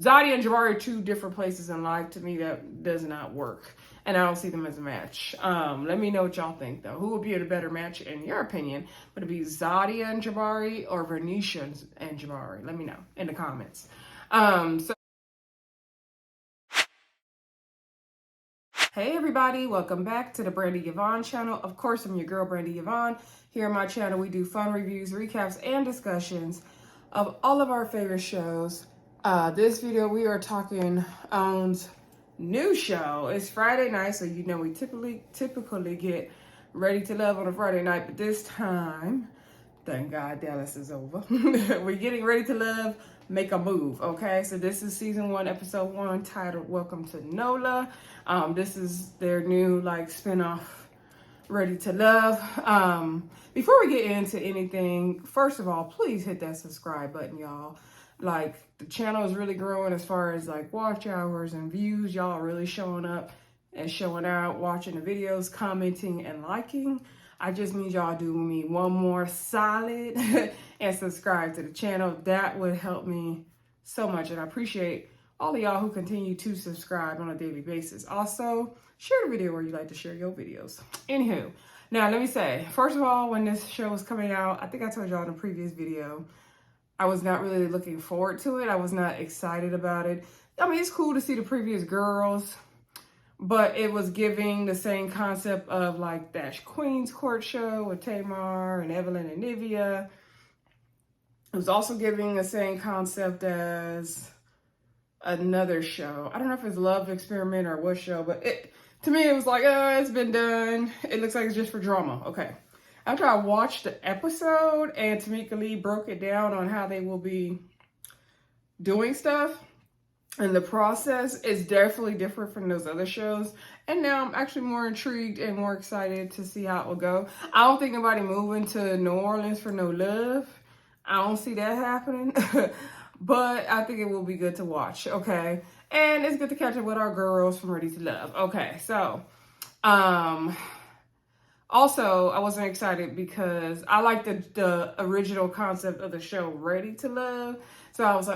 Zadia and Jabari are two different places in life. To me, that does not work. And I don't see them as a match. Let me know what y'all think, though. Who would be a better match in your opinion? Would it be Zadia and Jabari or Verneesha and Jabari? Let me know in the comments. Hey everybody, welcome back to the Brandy Yvonne channel. Of course, I'm your girl, Brandy Yvonne. Here on my channel, we do fun reviews, recaps, and discussions of all of our favorite shows. This video, we are talking new show. It's Friday night, so you know we typically get Ready to Love on a Friday night, but this time, thank God Dallas is over. We're getting Ready to Love, Make a Move, okay? So this is season 1, episode 1, titled Welcome to NOLA. This is their new spinoff, Ready to Love. Before we get into anything, first of all, please hit that subscribe button, y'all. The channel is really growing as far as watch hours and views. Y'all are really showing up and showing out, watching the videos, commenting, and liking. I just need y'all to do me one more solid and subscribe to the channel. That would help me so much, and I appreciate all of y'all who continue to subscribe on a daily basis. Also, share the video where you like to share your videos. Anywho, now let me say, first of all, when this show was coming out, I think I told y'all in a previous video, I was not really looking forward to it. I was not excited about it. I mean, it's cool to see the previous girls, but it was giving the same concept of that Queen's Court show with Tamar and Evelyn and Nivea. It was also giving the same concept as another show. I don't know if it's Love Experiment or what show, but to me it was it's been done. It looks like it's just for drama. Okay. After I watched the episode and Tamica Lee broke it down on how they will be doing stuff, and the process is definitely different from those other shows. And now I'm actually more intrigued and more excited to see how it will go. I don't think nobody moving to New Orleans for no love. I don't see that happening. But I think it will be good to watch, okay? And it's good to catch up with our girls from Ready to Love. Okay, so, also, I wasn't excited because I like the original concept of the show, Ready to Love. So I was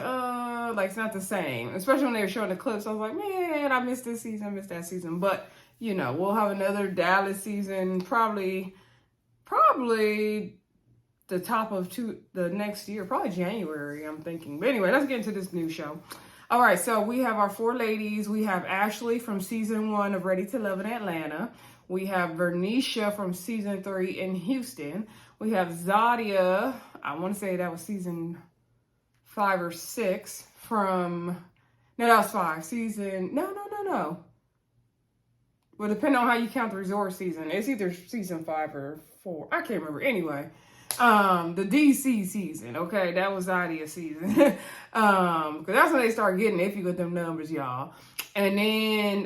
it's not the same. Especially when they were showing the clips, I was like, man, I missed this season, missed that season. But, we'll have another Dallas season, probably the top of the next year, probably January, I'm thinking. But anyway, let's get into this new show. All right, so we have our 4 ladies. We have Ashley from season 1 of Ready to Love in Atlanta. We have Verneesha from season 3 in Houston. We have Zadia, I want to say that was season 5 or 6 no, that was 5. No. Well, depending on how you count the resort season, it's either season 5 or 4. I can't remember. Anyway, the DC season, okay, that was Zadia's season. Because that's when they start getting iffy with them numbers, y'all. And then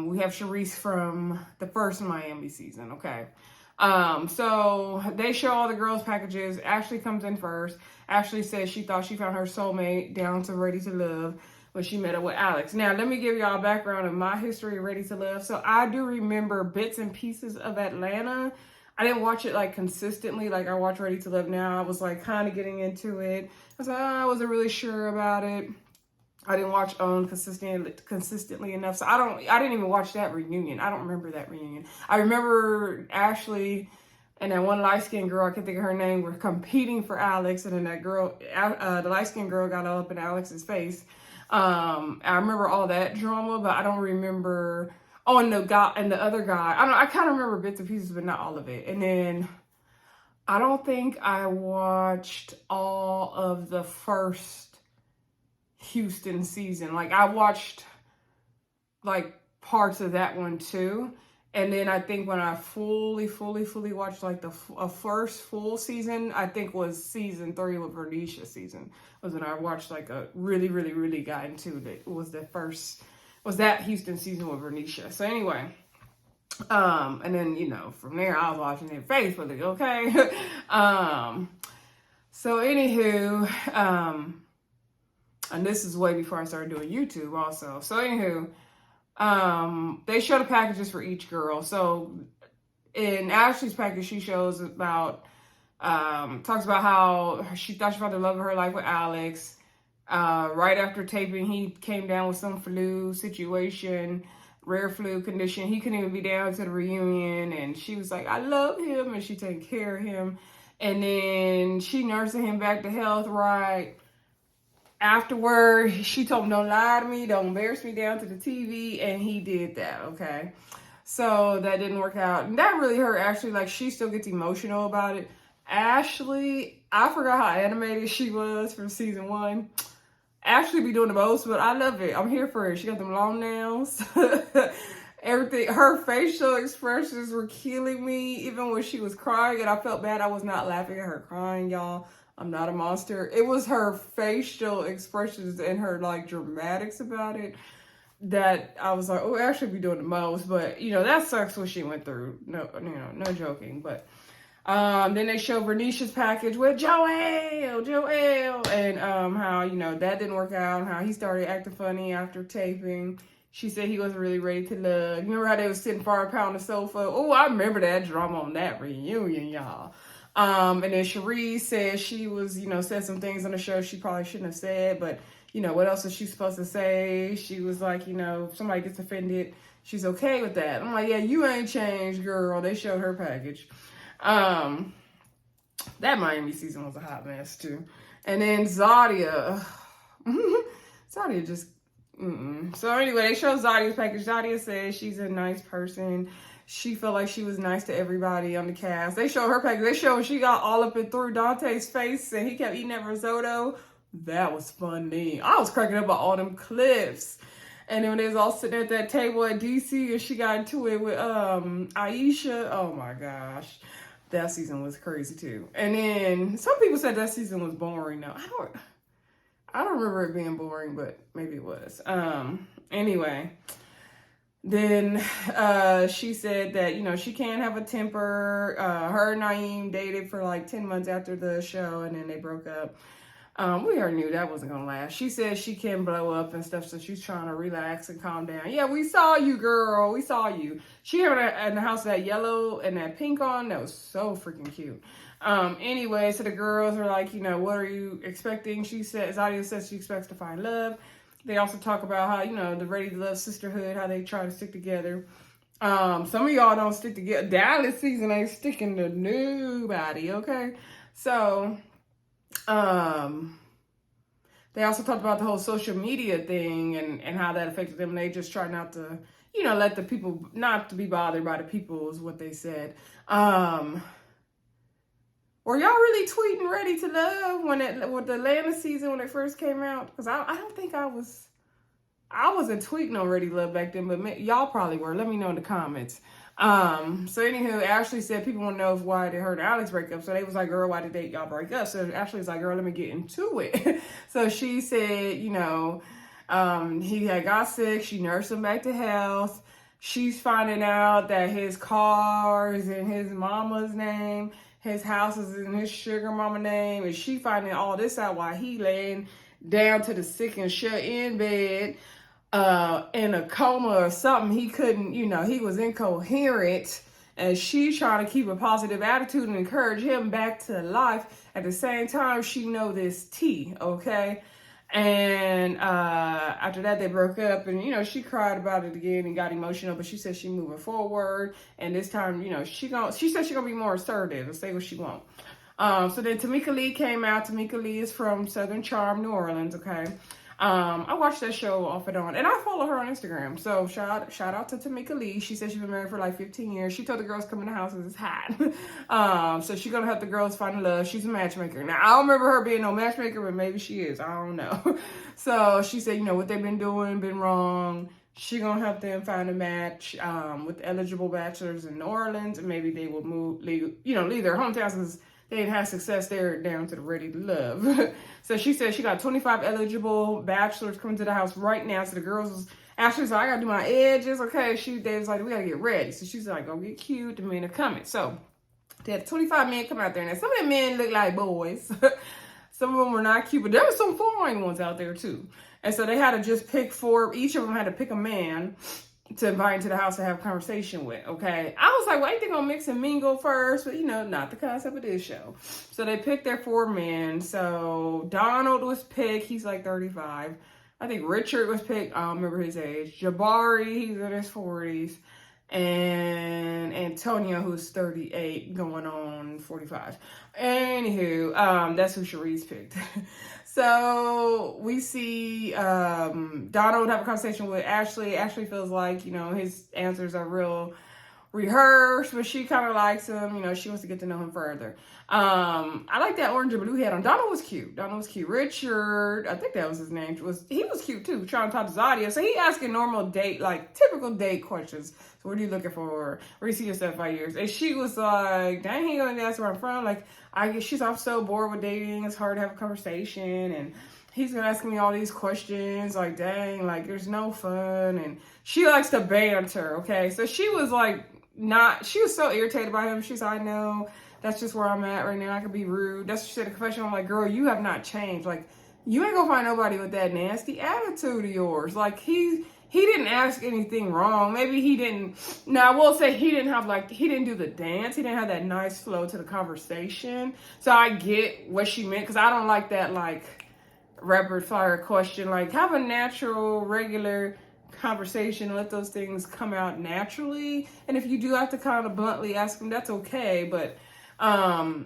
we have Sherese from the first Miami season, okay. So they show all the girls' packages. Ashley comes in first. Ashley says she thought she found her soulmate down to Ready to Love when she met up with Alex. Now, let me give y'all a background of my history of Ready to Love. So I do remember bits and pieces of Atlanta. I didn't watch it consistently. I watch Ready to Love now. I was kind of getting into it. I was I wasn't really sure about it. I didn't watch OWN consistently enough. So I didn't even watch that reunion. I don't remember that reunion. I remember Ashley and that one light-skinned girl, I can't think of her name, were competing for Alex. And then that girl, the light-skinned girl got all up in Alex's face. I remember all that drama, but I don't remember. Oh, and the other guy. I kind of remember bits and pieces, but not all of it. And then I don't think I watched all of the first Houston season. I watched parts of that one too. And then I think when I fully watched a first full season, I think was season 3 with Verneesha season. Was when I watched a really got into it. Was that Houston season with Verneesha. So anyway, and then, from there I was watching it faithfully, okay? So anywho, and this is way before I started doing YouTube also. So anywho, they show the packages for each girl. So in Ashley's package, she shows talks about how she thought she found the love of her life with Alex. Right after taping, he came down with some flu situation, rare flu condition. He couldn't even be down to the reunion. And she was like, I love him. And she taking care of him. And then she nursing him back to health, right? Afterward, she told him, don't lie to me, don't embarrass me down to the TV, and he did that, okay? So that didn't work out. And that really hurt Ashley. Like, she still gets emotional about it. Ashley, I forgot how animated she was from season 1. Ashley be doing the most, but I love it. I'm here for it. She got them long nails. Everything, her facial expressions were killing me, even when she was crying, and I felt bad. I was not laughing at her crying, y'all. I'm not a monster. It was her facial expressions and her like dramatics about it that I was like, oh, Ashley be doing the most. But you know, that sucks what she went through. No, you know, no joking. But then they show Verneesha's package with Joel, and how, you know, that didn't work out, and how he started acting funny after taping. She said he wasn't really ready to love. You remember how they was sitting far apart on the sofa? Oh, I remember that drama on that reunion, y'all. And then Sherese said she was, you know, said some things on the show she probably shouldn't have said, but, you know, what else is she supposed to say? She was like, you know, if somebody gets offended, she's okay with that. I'm like, yeah, you ain't changed, girl. They showed her package. That Miami season was a hot mess, too. And then Zadia. Zadia just, So anyway, they showed Zadia's package. Zadia says she's a nice person. She felt like she was nice to everybody on the cast. They showed her package. They showed she got all up and through Dante's face and he kept eating that risotto. That was funny. I was cracking up at all them clips. And then when they was all sitting at that table at DC and she got into it with Aisha. Oh my gosh. That season was crazy too. And then some people said that season was boring. No, I don't remember it being boring, but maybe it was. Anyway. Then she said that, you know, she can't have a temper. Her and Naeem dated for like 10 months after the show, and then they broke up. We already knew that wasn't going to last. She said she can blow up and stuff, so she's trying to relax and calm down. Yeah, we saw you, girl. We saw you. She had in the house that yellow and that pink on. That was so freaking cute. Anyway, so the girls are like, you know, what are you expecting? She said, Zadia says she expects to find love. They also talk about how, you know, the Ready to Love sisterhood, how they try to stick together. Some of y'all don't stick together. Dallas season ain't sticking to nobody, okay? So, they also talked about the whole social media thing and how that affected them. They just try not to, you know, let the people, not to be bothered by the people is what they said. Were y'all really tweeting Ready to Love with the Atlanta season when it first came out? Because I don't think I wasn't tweeting on Ready to Love back then, but y'all probably were. Let me know in the comments. So anywho, Ashley said people want to know why they heard Alex break up. So they was like, girl, why did y'all break up? So Ashley's like, girl, let me get into it. So she said, you know, he had got sick. She nursed him back to health. She's finding out that his car is in his mama's name. His house is in his sugar mama name. And she finding all this out while he laying down to the sick and shut in bed in a coma or something. He couldn't, you know, he was incoherent. And she's trying to keep a positive attitude and encourage him back to life. At the same time, she know this tea, okay? And after that, they broke up, and, you know, she cried about it again and got emotional, but she said she moving forward. And this time, you know, she said she's going to be more assertive and say what she wants. So then Tamica Lee came out. Tamica Lee is from Southern Charm, New Orleans, okay? I watched that show off and on, and I follow her on Instagram. So shout out to Tamica Lee. She said she's been married for like 15 years. She told the girls come in the house because it's hot. So she's gonna help the girls find love. She's a matchmaker. Now I don't remember her being no matchmaker, but maybe she is. I don't know. So she said, you know, what they've been doing, been wrong. She gonna help them find a match with eligible bachelors in New Orleans, and maybe they will leave their hometowns because they didn't have success there down to the Ready to Love. So she said she got 25 eligible bachelors coming to the house right now. So the girls was, Ashley's like, I gotta do my edges. Okay, they was like, we gotta get ready. So she's like, go get cute. The men are coming. So they had 25 men come out there. Now some of the men look like boys. Some of them were not cute, but there were some fine ones out there too. And so they had to just pick 4. Each of them had to pick a man. to invite to the house to have a conversation with, okay? I was like, well, ain't they gonna mix and mingle first? But, not the concept of this show. So they picked their 4 men. So Donald was picked. He's like 35. I think Richard was picked. I don't remember his age. Jabari, he's in his 40s. And Antonio, who's 38, going on 45. Anywho, that's who Sherese picked. So we see Donald have a conversation with Ashley. Ashley feels like, his answers are real rehearsed, but she kind of likes him. She wants to get to know him further. I like that orange and blue he had on. Donald was cute. Richard, I think that was his name. He was cute too, trying to talk to Zadia. So he asking normal date, like typical date questions. So what are you looking for? Where do you see yourself 5 years? And she was like, dang, he gonna ask where I'm from. Like, I guess I'm so bored with dating. It's hard to have a conversation. And he's gonna ask me all these questions. Like, dang, like there's no fun. And she likes to banter. Okay. So she was like, she was so irritated by him. She's like, I know, that's just where I'm at right now. I could be rude. That's what she said in the confession. I'm like, girl, you have not changed. Like, you ain't gonna find nobody with that nasty attitude of yours. Like, he didn't ask anything wrong. Maybe he didn't. Now, I will say he didn't do the dance. He didn't have that nice flow to the conversation. So I get what she meant, because I don't like that, like, rapid fire question. Like, have a natural, regular conversation, let those things come out naturally. And if you do have to kind of bluntly ask them, that's okay. But I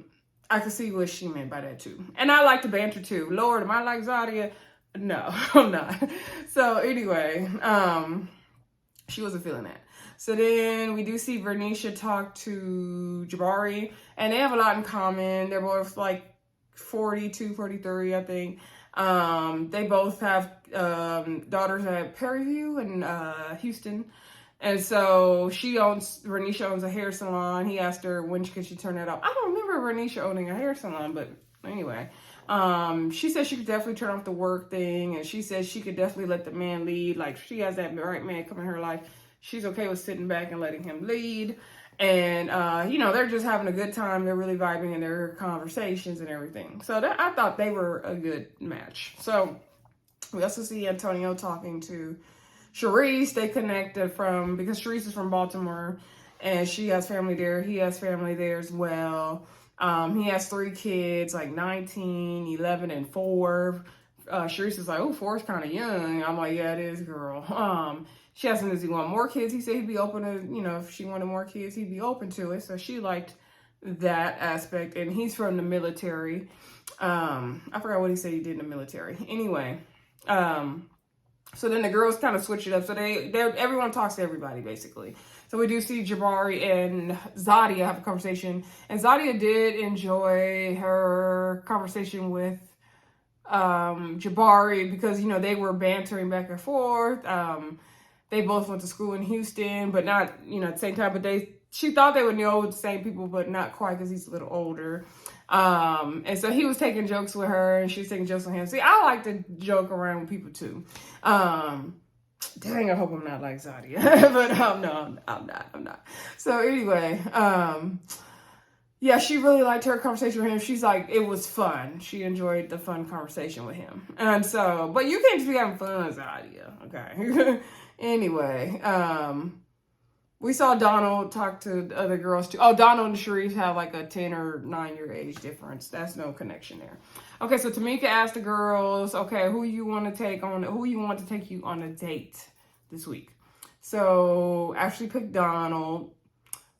can see what she meant by that too. And I like to banter too. Lord, am I like Zadia? No, I'm not. So anyway, she wasn't feeling that. So then we do see Verneesha talk to Jabari, and they have a lot in common. They're both like 42, 43, I think. They both have daughters at Perryview in Houston. And so Verneesha owns a hair salon. He asked her when could she turn that off. I don't remember Verneesha owning a hair salon, but anyway. She said she could definitely turn off the work thing, and she said she could definitely let the man lead. Like, she has that right man come in her life. She's okay with sitting back and letting him lead. And, they're just having a good time. They're really vibing in their conversations and everything. So I thought they were a good match. So we also see Antonio talking to Sherese. They connected because Sherese is from Baltimore and she has family there. He has family there as well. He has 3 kids, like 19, 11, and 4. Sherese is like, oh, 4 is kind of young. I'm like, yeah, it is, girl. She asked him, does he want more kids? He said he'd be open to, if she wanted more kids, he'd be open to it. So she liked that aspect. And he's from the military. I forgot what he said he did in the military. Anyway, so then the girls kind of switch it up. So everyone talks to everybody, basically. So we do see Jabari and Zadia have a conversation. And Zadia did enjoy her conversation with Jabari because, they were bantering back and forth. They both went to school in Houston, but not, at the same time. But she thought they would know the same people, but not quite because he's a little older. And so he was taking jokes with her and she was taking jokes with him. See, I like to joke around with people too. Dang, I hope I'm not like Zadia. But no, I'm not. So anyway, yeah, she really liked her conversation with him. She's like, it was fun. She enjoyed the fun conversation with him. And so, but you can't just be having fun, Zadia. Okay. Anyway, we saw Donald talk to other girls too. Oh, Donald and Sherese have like a 10 or 9-year age difference. That's no connection there. Okay, so Tamica asked the girls, okay, who you want to take you on a date this week? So Ashley picked Donald.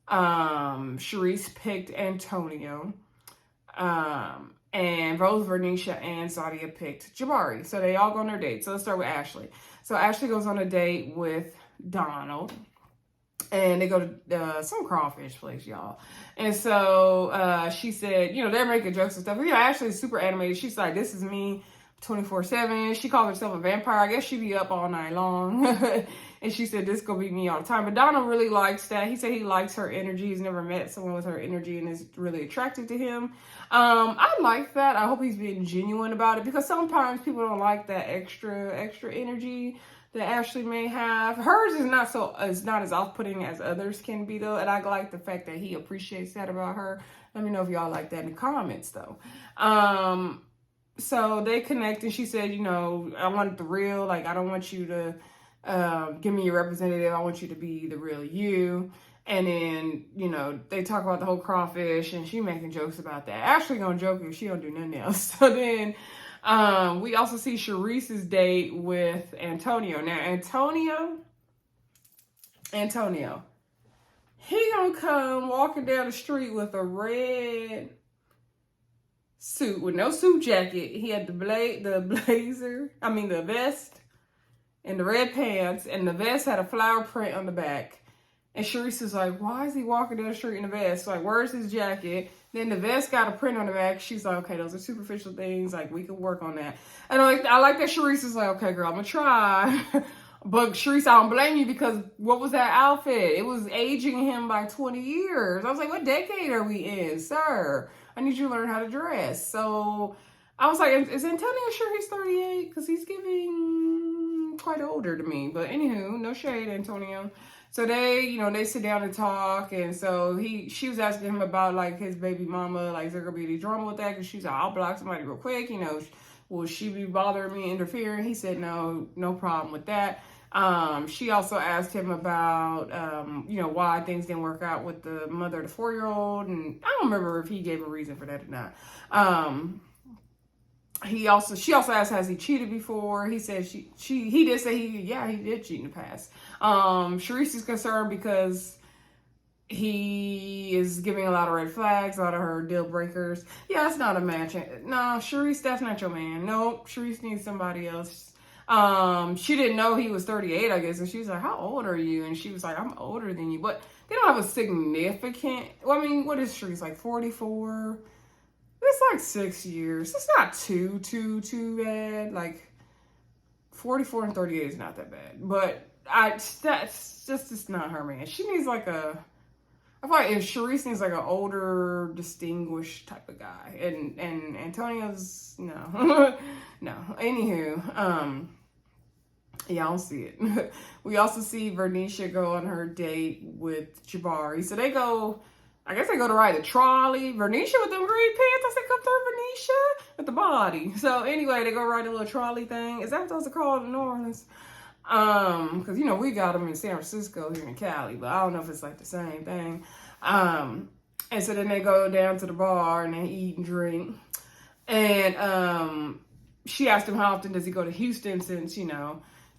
Sherese picked Antonio. And Rose, Verneesha, and Zadia picked Jabari. So they all go on their date. So let's start with Ashley. So Ashley goes on a date with Donald. And they go to some crawfish place, y'all. And so she said, they're making jokes and stuff. Ashley is super animated. She's like, this is me 24/7. She called herself a vampire. I guess she'd be up all night long. And she said, this is going to be me all the time. But Donald really likes that. He said he likes her energy. He's never met someone with her energy and is really attracted to him. I like that. I hope he's being genuine about it, because sometimes people don't like that extra energy that Ashley may have. Hers is not as off-putting as others can be, though. And I like the fact that he appreciates that about her. Let me know if y'all like that in the comments, though. So they connect, and she said, I want the real. Like, I don't want you to Give me your representative. I want you to be the real you. And then, you know, they talk about the whole crawfish, and she making jokes about that. Ashley gonna joke if she don't do nothing else. So then we also see Sherese's date with Antonio. Now, Antonio, he gonna come walking down the street with a red suit with no suit jacket. He had the vest, and the red pants, and the vest had a flower print on the back. And Sherese is like, why is he walking down the street in a vest? Like, where's his jacket? Then the vest got a print on the back. She's like, okay, those are superficial things. Like, we can work on that. And I like that Sherese is like, okay, girl, I'm gonna try. But Sherese, I don't blame you, because what was that outfit? It was aging him by 20 years. I was like, what decade are we in, sir? I need you to learn how to dress. So I was like, is Antonio sure he's 38? Because he's giving quite older to me. But anywho, no shade, Antonio. So they sit down and talk, and so she was asking him about, like, his baby mama, like, is there gonna be any drama with that? Because she's like, I'll block somebody real quick, you know, will she be bothering me, interfering? He said, no problem with that. She also asked him about, why things didn't work out with the mother of the 4-year-old, and I don't remember if he gave a reason for that or not. She also asked, has he cheated before? He said he did say he did cheat in the past. Sherese is concerned because he is giving a lot of red flags, a lot of her deal breakers. Yeah, that's not a match. No, Sherese, that's not your man. Nope, Sherese needs somebody else. She didn't know he was 38, I guess, and she was like, how old are you? And she was like, I'm older than you. But they don't have a significant, well, I mean, what is Sherese, like 44? It's like 6 years. It's not too bad. Like 44 and 38 is not that bad. But that's just not her, man. She needs like I feel like if Sherese needs like an older, distinguished type of guy. And Antonio's no. No. Anywho, yeah, I don't see it. We also see Verneesha go on her date with Jabari. So they go to ride a trolley. Verneesha with them green pants. I said, come through, Verneesha, with the body. So anyway, they go ride a little trolley thing. Is that what those are called in New Orleans? Because, we got them in San Francisco here in Cali, but I don't know if it's like the same thing. And so then they go down to the bar and they eat and drink. And she asked him how often does he go to Houston, since,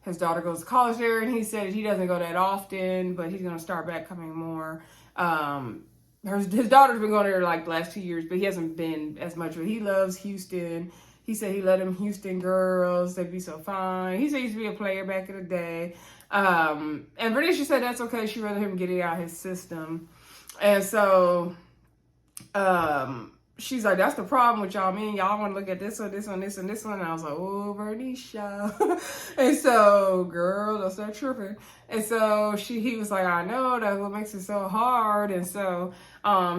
his daughter goes to college there. And he said he doesn't go that often, but he's going to start back coming more. His daughter's been going there like the last 2 years, but he hasn't been as much. But he loves Houston. He said he let them Houston girls. They'd be so fine. He said he used to be a player back in the day. And Verneesha said that's okay. She'd rather him get it out of his system. And so she's like, that's the problem with y'all. Me and y'all want to look at this one, this one, this one, this one. And I was like, oh, Verneesha. And so, girl, don't start tripping. And so he was like, I know, that's what makes it so hard. And so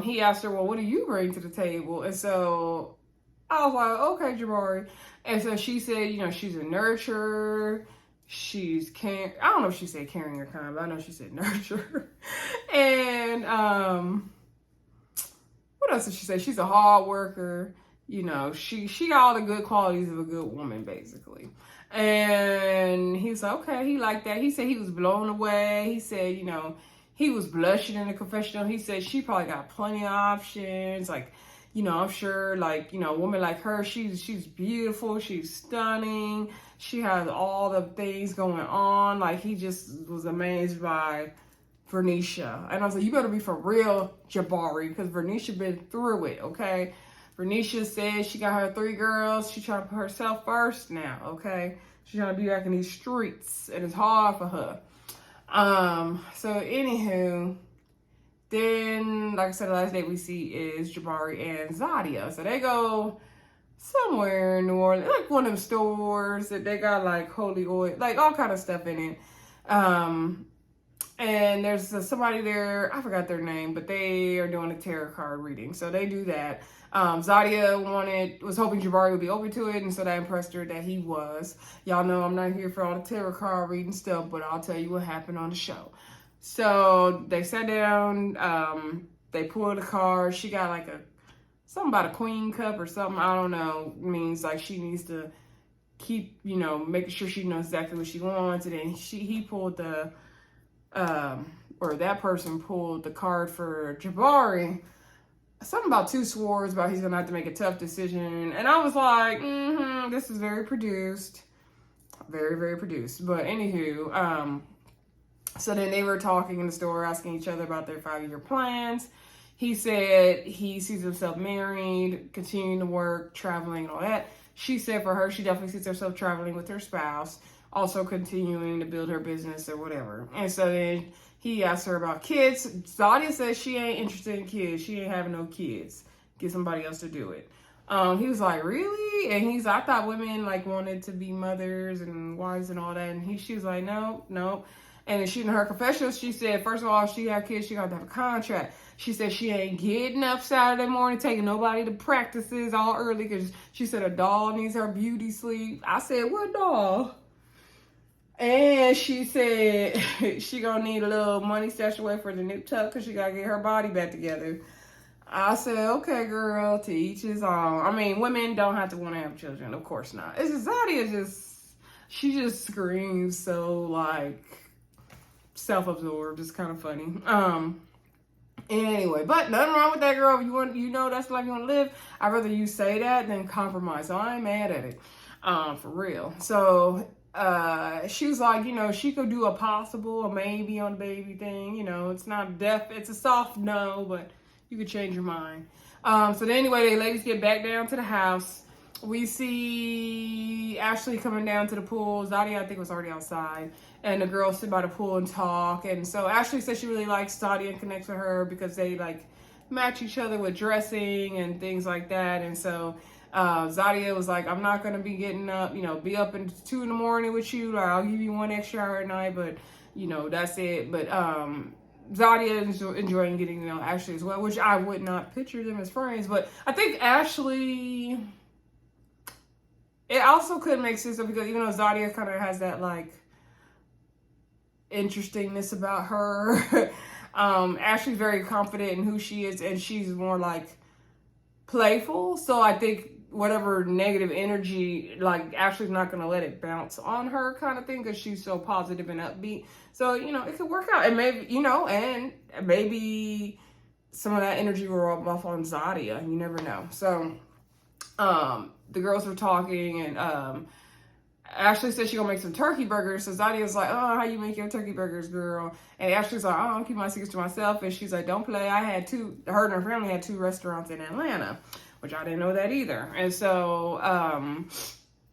he asked her, well, what do you bring to the table? And so I was like, okay, Jabari. And so she said, she's a nurturer. She's I don't know if she said caring or kind, but I know she said nurturer. And what else did she say? She's a hard worker. She got all the good qualities of a good woman, basically. And he's like, okay, he liked that. He said he was blown away. He said, he was blushing in the confessional. He said she probably got plenty of options. Like, I'm sure, like, a woman like her, she's beautiful, she's stunning, she has all the things going on. Like, he just was amazed by Verneesha. And I was like, you better be for real, Jabari, because Verneesha been through it, okay? Verneesha said she got her 3 girls. She trying to put herself first now, okay? She's trying to be back in these streets, and it's hard for her. So anywho, then, like I said, the last day we see is Jabari and Zadia. So they go somewhere in New Orleans, like one of them stores that they got like holy oil, like all kind of stuff in it. And there's somebody there, I forgot their name, but they are doing a tarot card reading. So they do that. Zadia was hoping Jabari would be open to it, and so that impressed her that he was. Y'all know I'm not here for all the tarot card reading stuff, but I'll tell you what happened on the show. So they sat down, they pulled a card. She got like something about a queen cup or something, I don't know. It means like she needs to keep, you know, making sure she knows exactly what she wants. And then he pulled the, or that person pulled the card for Jabari. Something about two swords about he's gonna have to make a tough decision. And I was like, this is very produced. Very, very produced. But anywho, so then they were talking in the store, asking each other about their 5-year plans. He said he sees himself married, continuing to work, traveling, and all that. She said for her, she definitely sees herself traveling with her spouse, also continuing to build her business or whatever. And so then he asked her about kids. Zadia says she ain't interested in kids. She ain't having no kids. Get somebody else to do it. He was like, really? And he's like, I thought women like wanted to be mothers and wives and all that. And she was like, no. And then she, in her confessional, she said, first of all, if she had kids, she got to have a contract. She said she ain't getting up Saturday morning, taking nobody to practices all early, because she said a doll needs her beauty sleep. I said, what doll? And she said she gonna need a little money stashed away for the nip tuck, because she got to get her body back together. I said, okay, girl, to each his own. I mean, women don't have to want to have children. Of course not. It's just, Zadia she just screams so, like, self-absorbed. It's kind of funny. Anyway, but nothing wrong with that, girl. If you want, you know, that's the life you want to live. I'd rather you say that than compromise. So I ain't mad at it, for real. So she was like, you know, she could do a possible, a maybe on the baby thing. You know, it's not it's a soft no, but you could change your mind. So then anyway, the ladies get back down to the house. We see Ashley coming down to the pool. Zadia, I think, was already outside. And the girls sit by the pool and talk. And so Ashley says she really likes Zadia and connects with her because they, like, match each other with dressing and things like that. And so Zadia was like, I'm not going to be getting up, you know, be up until 2 in the morning with you. Like, I'll give you 1 extra hour at night, but, you know, that's it. But Zadia is enjoying getting to know Ashley as well, which I would not picture them as friends. But I think Ashley, it also could make sense because even though Zadia kind of has that, like, interestingness about her, Ashley's very confident in who she is, and she's more, like, playful. So I think whatever negative energy, like, Ashley's not going to let it bounce on her kind of thing because she's so positive and upbeat. So, you know, it could work out. And maybe, you know, and maybe some of that energy will rub off on Zadia. You never know. So, the girls were talking, and Ashley said she gonna make some turkey burgers. So Zadia's like, oh, how you make your turkey burgers, girl? And Ashley's like, oh, I'll keep my secrets to myself. And she's like, don't play. Her and her family had 2 restaurants in Atlanta, which I didn't know that either. And so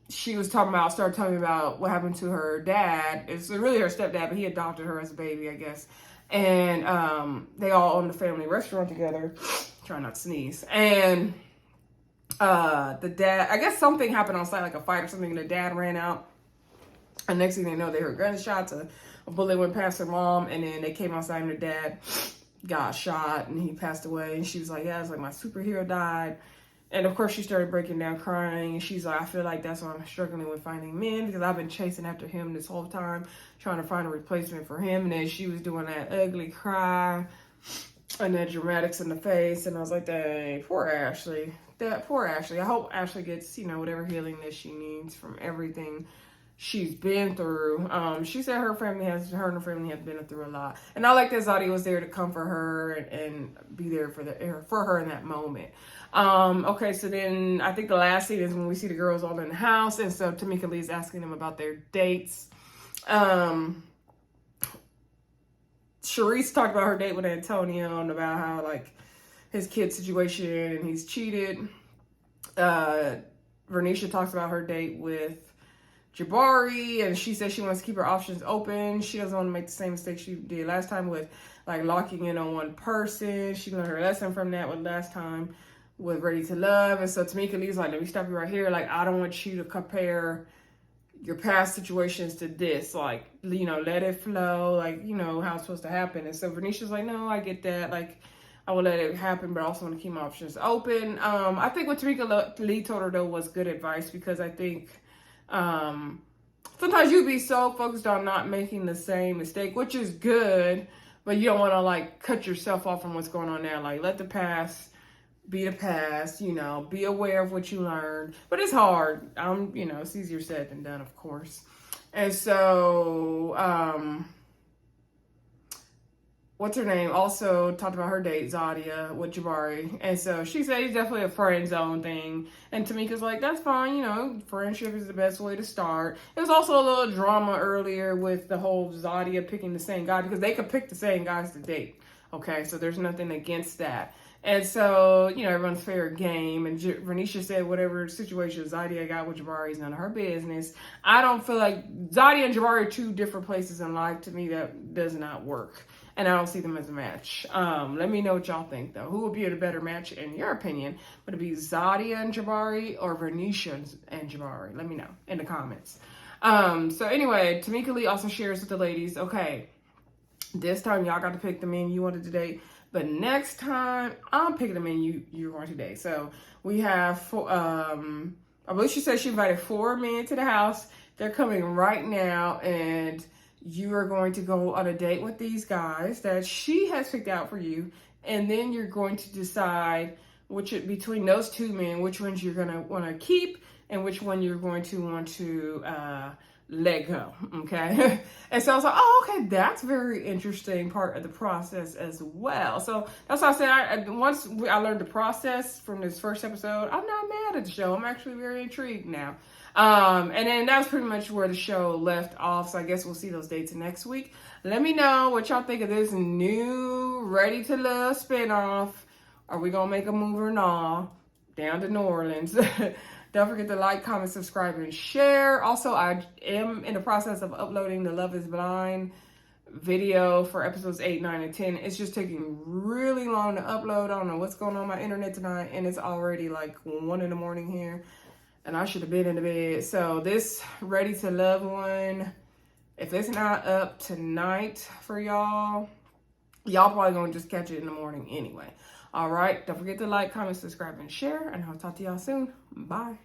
she was started talking about what happened to her dad. It's really her stepdad, but he adopted her as a baby, I guess. And they all owned the family restaurant together. Try not to sneeze. And the dad, I guess something happened on site, like a fight or something, and the dad ran out. And next thing they know, they heard gunshots. A bullet went past her mom, and then they came outside, and the dad got shot, and he passed away. And she was like, yeah, it's like my superhero died. And of course, she started breaking down crying. And she's like, I feel like that's why I'm struggling with finding men, because I've been chasing after him this whole time, trying to find a replacement for him. And then she was doing that ugly cry and that dramatics in the face. And I was like, dang, poor Ashley. Poor Ashley. I hope Ashley gets, you know, whatever healing that she needs from everything she's been through. She said her and her family have been through a lot. And I like that Zadia was there to comfort her and be there for her in that moment. Okay, so then I think the last scene is when we see the girls all in the house. And so Tamica Lee is asking them about their dates. Sherese talked about her date with Antonio and about how, like, his kid situation and he's cheated. Verneesha talks about her date with Jabari, and she says she wants to keep her options open. She doesn't want to make the same mistake she did last time with, like, locking in on one person. She learned her lesson from that with last time with Ready to Love. And so Tamica Lee's like, let me stop you right here. Like, I don't want you to compare your past situations to this. Like, you know, let it flow. Like, you know, how it's supposed to happen. And so Verneesha's like, no, I get that. Like, I will let it happen, but I also want to keep my options open. I think what Tamica Lee told her, though, was good advice, because I think sometimes you be so focused on not making the same mistake, which is good, but you don't want to, like, cut yourself off from what's going on now. Like, let the past be the past, you know, be aware of what you learned. But it's hard. You know, it's easier said than done, of course. And so, what's her name? Also talked about her date, Zadia, with Jabari. And so she said it's definitely a friend zone thing. And Tamica's like, that's fine, you know, friendship is the best way to start. There was also a little drama earlier with the whole Zadia picking the same guy, because they could pick the same guys to date. Okay, so there's nothing against that. And so, you know, everyone's fair game. And Verneesha said whatever situation Zadia got with Jabari is none of her business. I don't feel like Zadia and Jabari are two different places in life. To me, that does not work. And I don't see them as a match. Let me know what y'all think, though. Who would be a better match in your opinion? Would it be Zadia and Jabari or Verneesha and Jabari? Let me know in the comments. So anyway, Tamica Lee also shares with the ladies, okay, this time y'all got to pick the men you wanted to date. But next time, I'm picking the men you're going to date. So we have, I believe she said she invited 4 men to the house. They're coming right now, and you are going to go on a date with these guys that she has picked out for you. And then you're going to decide between those 2 men, which ones you're going to want to keep and which one you're going to want to let go, okay? And so I was like, oh, okay, that's a very interesting part of the process as well. So that's why I said, once I learned the process from this first episode, I'm not mad at the show. I'm actually very intrigued now. And then that was pretty much where the show left off. So I guess we'll see those dates next week. Let me know what y'all think of this new Ready to Love spinoff. Are we gonna make a move or not? Down to New Orleans. Don't forget to like, comment, subscribe, and share. Also, I am in the process of uploading the Love is Blind video for episodes 8, 9, and 10. It's just taking really long to upload. I don't know what's going on my internet tonight, and it's already like 1 in the morning here, and I should have been in the bed. So this Ready to Love one, if it's not up tonight for y'all probably gonna just catch it in the morning anyway. All right, don't forget to like, comment, subscribe, and share, and I'll talk to y'all soon. Bye.